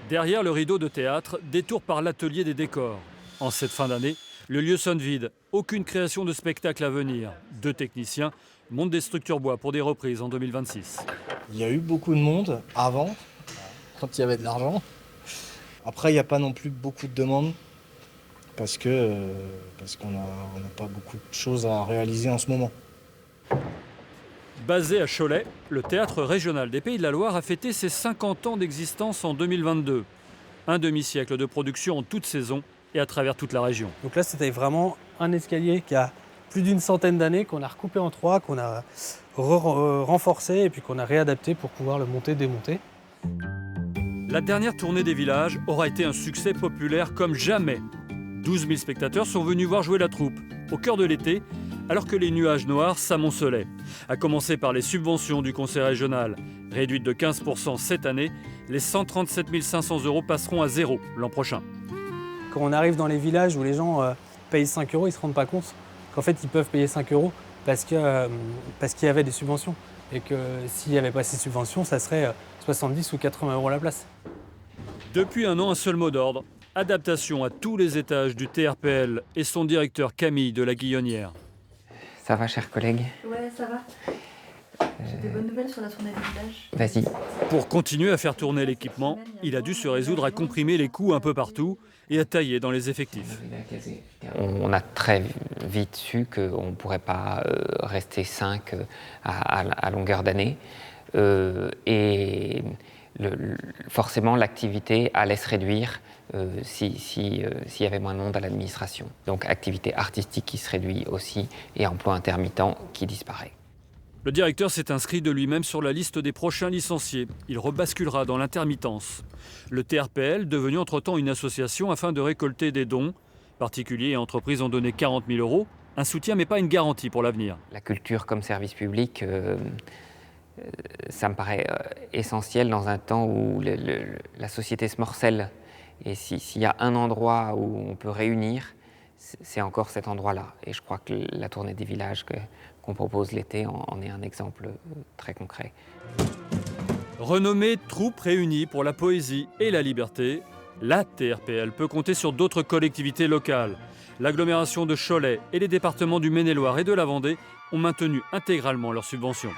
Derrière le rideau de théâtre, détour par l'atelier des décors. En cette fin d'année, le lieu sonne vide. Aucune création de spectacle à venir. 2 techniciens montent des structures bois pour des reprises en 2026. Il y a eu beaucoup de monde avant, quand il y avait de l'argent. Après, il n'y a pas non plus beaucoup de demandes parce qu'on n'a pas beaucoup de choses à réaliser en ce moment. Basé à Cholet, le théâtre régional des Pays de la Loire a fêté ses 50 ans d'existence en 2022. Un demi-siècle de production en toute saison et à travers toute la région. Donc là, c'était vraiment un escalier qui a plus d'une centaine d'années, qu'on a recoupé en 3, qu'on a renforcé et puis qu'on a réadapté pour pouvoir le monter, démonter. La dernière tournée des villages aura été un succès populaire comme jamais. 12 000 spectateurs sont venus voir jouer la troupe, au cœur de l'été, alors que les nuages noirs s'amoncelaient. À commencer par les subventions du conseil régional, réduites de 15% cette année, les 137 500 € passeront à zéro l'an prochain. Quand on arrive dans les villages où les gens payent 5 €, ils ne se rendent pas compte qu'en fait, ils peuvent payer 5 € parce qu'il y avait des subventions. Et que s'il n'y avait pas ces subventions, ça serait 70 ou 80 € la place. Depuis un an, un seul mot d'ordre. Adaptation à tous les étages du TRPL et son directeur Camille de la Guillonnière. Ça va, chers collègues? Ouais, ça va. J'ai des bonnes nouvelles sur la tournée des villages. Vas-y. Pour continuer à faire tourner l'équipement, il a dû se résoudre à comprimer les coûts un peu partout et à tailler dans les effectifs. On a très vite su qu'on ne pourrait pas rester 5 à longueur d'année. Et forcément, l'activité allait se réduire s'il y avait moins de monde à l'administration. Donc, activité artistique qui se réduit aussi et emploi intermittent qui disparaît. Le directeur s'est inscrit de lui-même sur la liste des prochains licenciés. Il rebasculera dans l'intermittence. Le TRPL, devenu entre-temps une association afin de récolter des dons. Particuliers et entreprises ont donné 40 000 €. Un soutien, mais pas une garantie pour l'avenir. La culture comme service public, ça me paraît essentiel dans un temps où la société se morcelle. Et s'il y a un endroit où on peut réunir, c'est encore cet endroit-là. Et je crois que la tournée des villages qu'on propose l'été en est un exemple très concret. Renommée Troupe réunie pour la poésie et la liberté, la TRPL peut compter sur d'autres collectivités locales. L'agglomération de Cholet et les départements du Maine-et-Loire et de la Vendée ont maintenu intégralement leurs subventions.